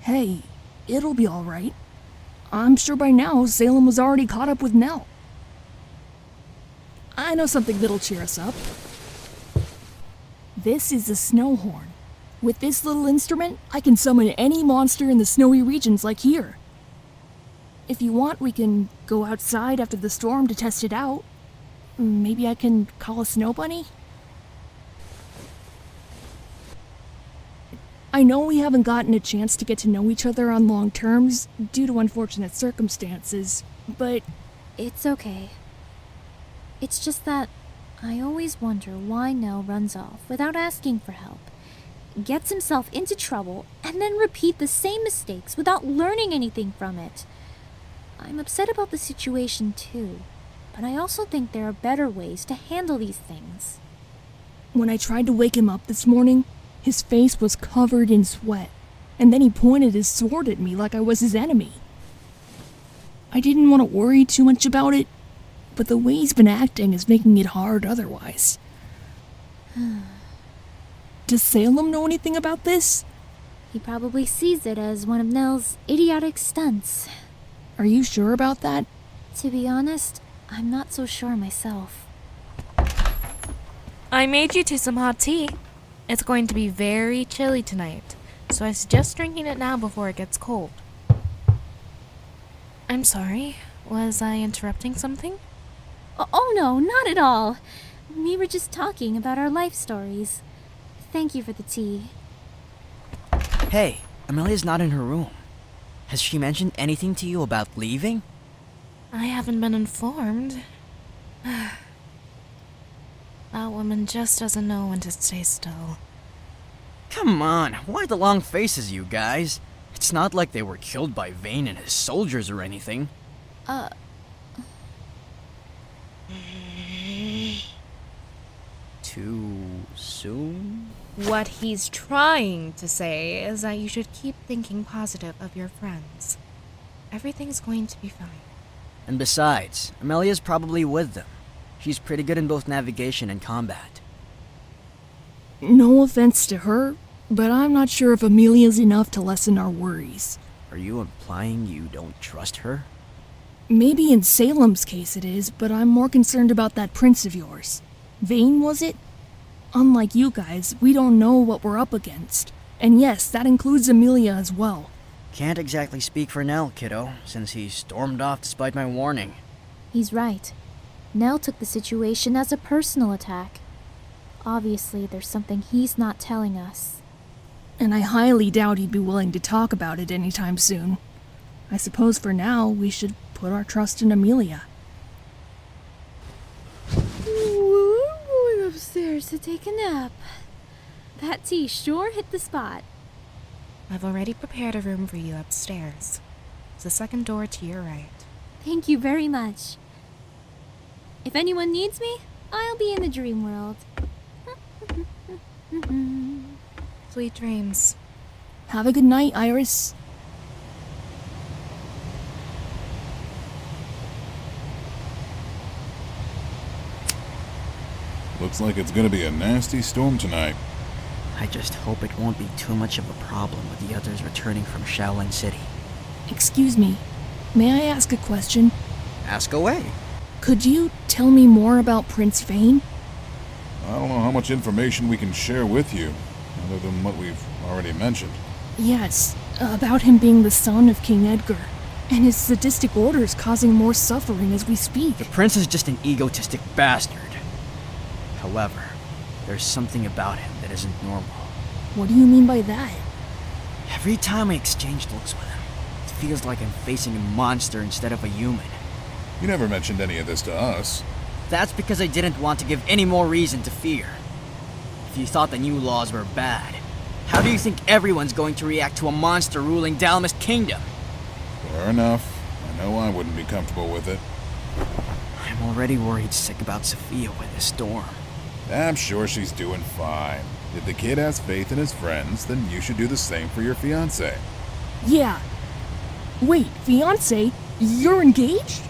Hey, it'll be alright. I'm sure by now Salem was already caught up with Nell. I know something that'll cheer us up. This is a Snowhorn. With this little instrument, I can summon any monster in the snowy regions like here. If you want, we can go outside after the storm to test it out. Maybe I can call a snow bunny? I know we haven't gotten a chance to get to know each other on long terms due to unfortunate circumstances, but... It's okay. It's just that I always wonder why Nell runs off without asking for help, gets himself into trouble, and then repeat the same mistakes without learning anything from it. I'm upset about the situation too, but I also think there are better ways to handle these things. When I tried to wake him up this morning, his face was covered in sweat, and then he pointed his sword at me like I was his enemy. I didn't want to worry too much about it, but the way he's been acting is making it hard otherwise. Does Salem know anything about this? He probably sees it as one of Nell's idiotic stunts. Are you sure about that? To be honest, I'm not so sure myself. I made you two some hot tea. It's going to be very chilly tonight, so I suggest drinking it now before it gets cold. I'm sorry, was I interrupting something? Oh no, not at all. We were just talking about our life stories. Thank you for the tea. Hey, Amelia's not in her room. Has she mentioned anything to you about leaving? I haven't been informed. That woman just doesn't know when to stay still. Come on, why the long faces, you guys? It's not like they were killed by Vane and his soldiers or anything. Too soon? What he's trying to say is that you should keep thinking positive of your friends. Everything's going to be fine. And besides, Amelia's probably with them. She's pretty good in both navigation and combat. No offense to her, but I'm not sure if Amelia's enough to lessen our worries. Are you implying you don't trust her? Maybe in Salem's case it is, but I'm more concerned about that prince of yours. Vane, was it? Unlike you guys, we don't know what we're up against. And yes, that includes Amelia as well. Can't exactly speak for Nell, kiddo, since he stormed off despite my warning. He's right. Nell took the situation as a personal attack. Obviously, there's something he's not telling us. And I highly doubt he'd be willing to talk about it anytime soon. I suppose for now, we should put our trust in Amelia. We're going upstairs to take a nap. That tea sure hit the spot. I've already prepared a room for you upstairs. It's the second door to your right. Thank you very much. If anyone needs me, I'll be in the dream world. Sweet dreams. Have a good night, Iris. Looks like it's gonna be a nasty storm tonight. I just hope it won't be too much of a problem with the others returning from Shaolin City. Excuse me, may I ask a question? Ask away. Could you tell me more about Prince Vane? I don't know how much information we can share with you, other than what we've already mentioned. Yes, about him being the son of King Edgar, and his sadistic orders causing more suffering as we speak. The prince is just an egotistic bastard. However, there's something about him that isn't normal. What do you mean by that? Every time I exchange looks with him, it feels like I'm facing a monster instead of a human. You never mentioned any of this to us. That's because I didn't want to give any more reason to fear. If you thought the new laws were bad, how do you think everyone's going to react to a monster ruling Dalmas Kingdom? Fair enough. I know I wouldn't be comfortable with it. I'm already worried sick about Sophia with this storm. I'm sure she's doing fine. If the kid has faith in his friends, then you should do the same for your fiancé. Yeah. Wait, fiancé? You're engaged?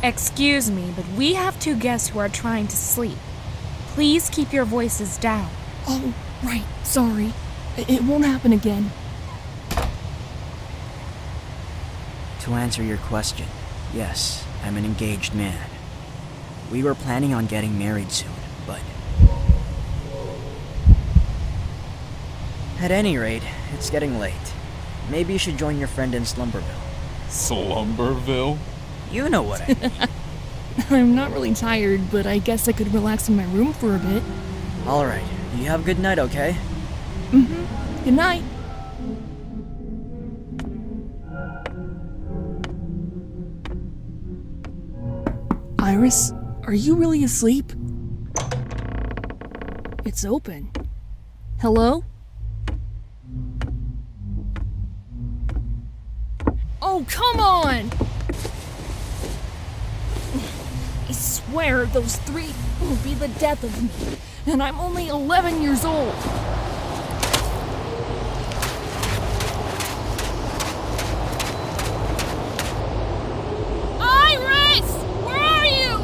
Excuse me, but we have two guests who are trying to sleep. Please keep your voices down. Oh, right, sorry. It won't happen again. To answer your question, yes, I'm an engaged man. We were planning on getting married soon, but... At any rate, it's getting late. Maybe you should join your friend in Slumberville. Slumberville? You know what I mean. I'm not really tired, but I guess I could relax in my room for a bit. Alright, you have a good night, okay? Good night. Iris, are you really asleep? It's open. Hello? Oh, come on! I swear those three will be the death of me, and I'm only 11 years old. Iris! Where are you?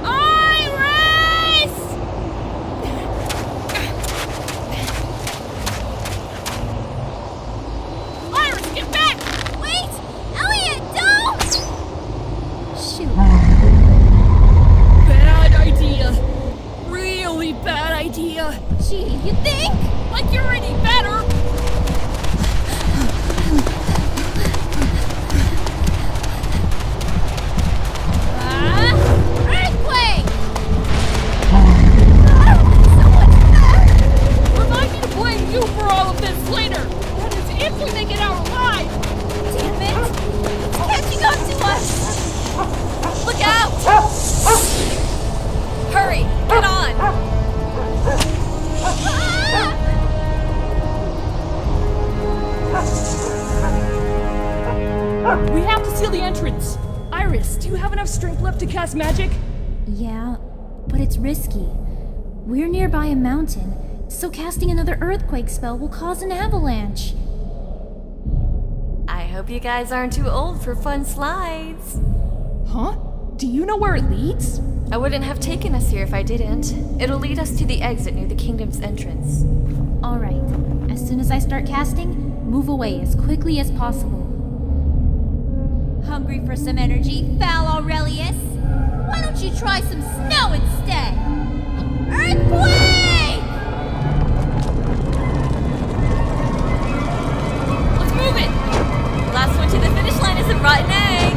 Iris! Iris, get back! Wait! Elliot, don't! Shoot. Bad idea. Really bad idea. Gee, you think? Like you're any better. Earthquake! Remind me to blame you for all of this later. That is if we make it out alive. Damn it! It's catching up to us! Look out! Hurry! Get on! We have to seal the entrance. Iris, do you have enough strength left to cast magic? Yeah, but it's risky. We're nearby a mountain, so casting another earthquake spell will cause an avalanche. I hope you guys aren't too old for fun slides. Huh? Do you know where it leads? I wouldn't have taken us here if I didn't. It'll lead us to the exit near the kingdom's entrance. Alright, as soon as I start casting, move away as quickly as possible. Hungry for some energy, foul Aurelius? Why don't you try some snow instead? Earthquake! Let's move it! Last one to the finish line is a rotten egg.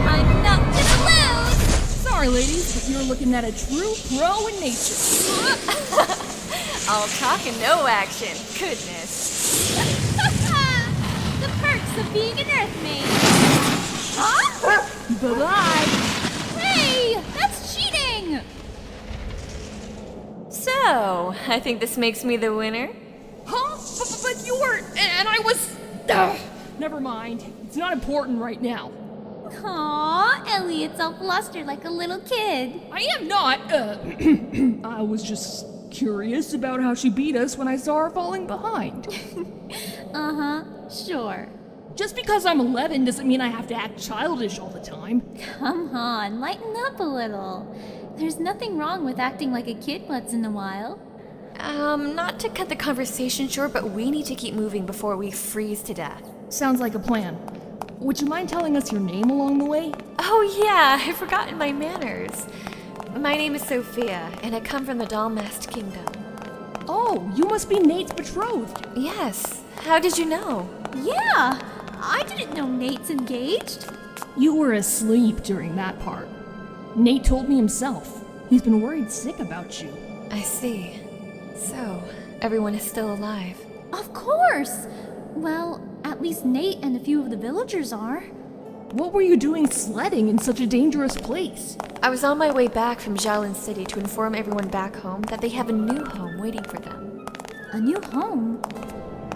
I'm not gonna lose! Sorry, ladies, but you're looking at a true pro in nature. All talk and no action. Goodness. The perks of being an earthmaid. Huh? Bye-bye. Hey, that's cheating! So, I think this makes me the winner. Huh? But you were... And I was... Ugh. Never mind. It's not important right now. Aw, Elliot's all flustered like a little kid. I am not, I was just curious about how she beat us when I saw her falling behind. Uh-huh, sure. Just because I'm 11 doesn't mean I have to act childish all the time. Come on, lighten up a little. There's nothing wrong with acting like a kid once in a while. Not to cut the conversation short, but we need to keep moving before we freeze to death. Sounds like a plan. Would you mind telling us your name along the way? Oh yeah, I've forgotten my manners. My name is Sophia, and I come from the Doll-Masked Kingdom. Oh, you must be Nate's betrothed. Yes. How did you know? Yeah, I didn't know Nate's engaged. You were asleep during that part. Nate told me himself. He's been worried sick about you. I see. So, everyone is still alive. Of course! Well, at least Nate and a few of the villagers are. What were you doing sledding in such a dangerous place? I was on my way back from Xiaolin City to inform everyone back home that they have a new home waiting for them. A new home?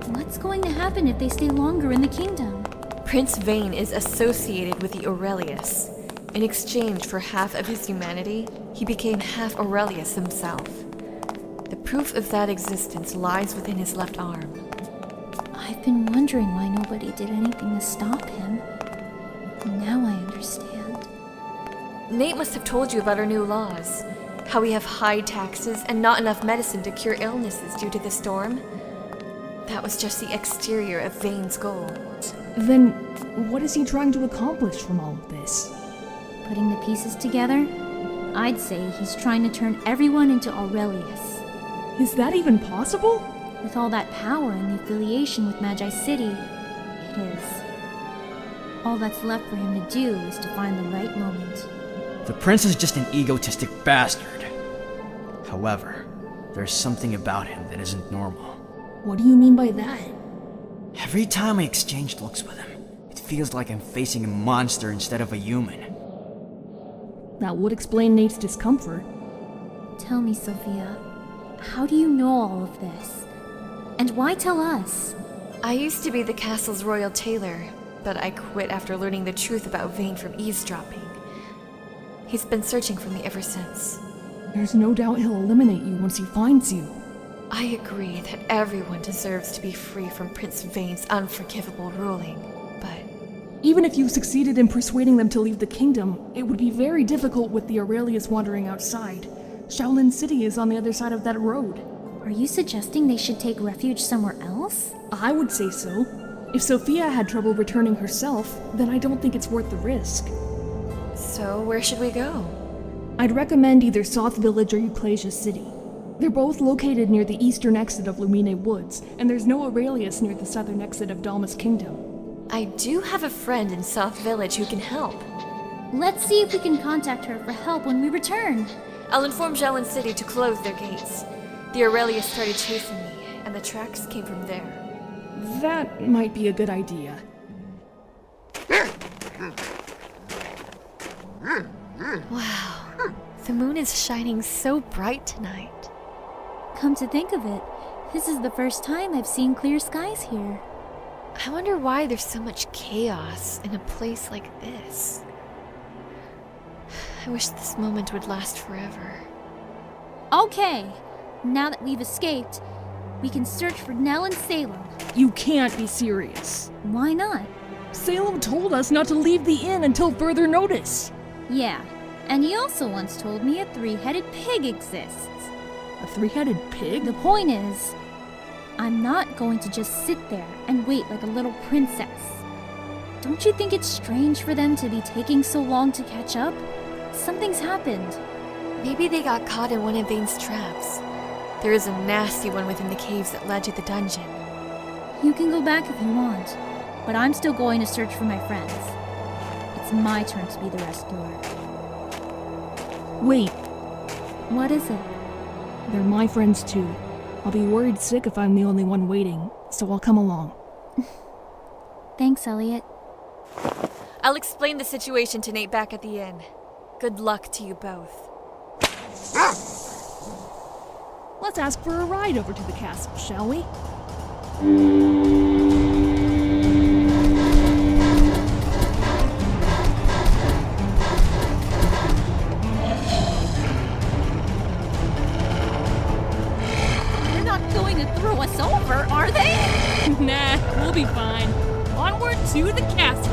What's going to happen if they stay longer in the kingdom? Prince Vane is associated with the Aurelius. In exchange for half of his humanity, he became half Aurelius himself. The proof of that existence lies within his left arm. I've been wondering why nobody did anything to stop him. Now I understand. Nate must have told you about our new laws. How we have high taxes and not enough medicine to cure illnesses due to the storm. That was just the exterior of Vane's goal. Then, what is he trying to accomplish from all of this? Putting the pieces together, I'd say he's trying to turn everyone into Aurelius. Is that even possible? With all that power and the affiliation with Magi City, it is. All that's left for him to do is to find the right moment. The prince is just an egotistic bastard. However, there's something about him that isn't normal. What do you mean by that? Every time I exchange looks with him, it feels like I'm facing a monster instead of a human. That would explain Nate's discomfort. Tell me, Sophia, how do you know all of this? And why tell us? I used to be the castle's royal tailor, but I quit after learning the truth about Vane from eavesdropping. He's been searching for me ever since. There's no doubt he'll eliminate you once he finds you. I agree that everyone deserves to be free from Prince Vane's unforgivable ruling, but Even if you succeeded in persuading them to leave the kingdom, it would be very difficult with the Aurelius wandering outside. Shaolin City is on the other side of that road. Are you suggesting they should take refuge somewhere else? I would say so. If Sophia had trouble returning herself, then I don't think it's worth the risk. so where should we go? I'd recommend either Soth Village or Euclasia City. They're both located near the eastern exit of Lumine Woods, and there's no Aurelius near the southern exit of Dalma's kingdom. I do have a friend in South Village who can help. Let's see if we can contact her for help when we return. I'll inform Shaolin City to close their gates. The Aurelius started chasing me, and the tracks came from there. That might be a good idea. Wow, the moon is shining so bright tonight. Come to think of it, this is the first time I've seen clear skies here. I wonder why there's so much chaos in a place like this. I wish this moment would last forever. Okay, now that we've escaped, we can search for Nell and Salem. You can't be serious. Why not? Salem told us not to leave the inn until further notice. Yeah, and he also once told me a three-headed pig exists. A three-headed pig? The point is, I'm not going to just sit there and wait like a little princess. Don't you think it's strange for them to be taking so long to catch up? Something's happened. Maybe they got caught in one of Vane's traps. There is a nasty one within the caves that led to the dungeon. You can go back if you want, but I'm still going to search for my friends. It's my turn to be the rescuer. Wait, What is it? they're my friends too. I'll be worried sick if I'm the only one waiting, so I'll come along. Thanks, Elliot. I'll explain the situation to Nate back at the inn. Good luck to you both. Let's ask for a ride over to the castle, shall we? They're not going to throw us over, are they? Nah, we'll be fine. Onward to the castle.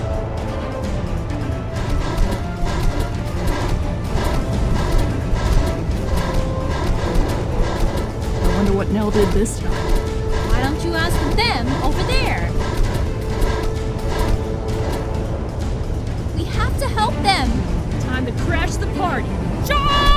I wonder what Nell did this time. Why don't you ask them over there? We have to help them. Time to crash the party. Charge!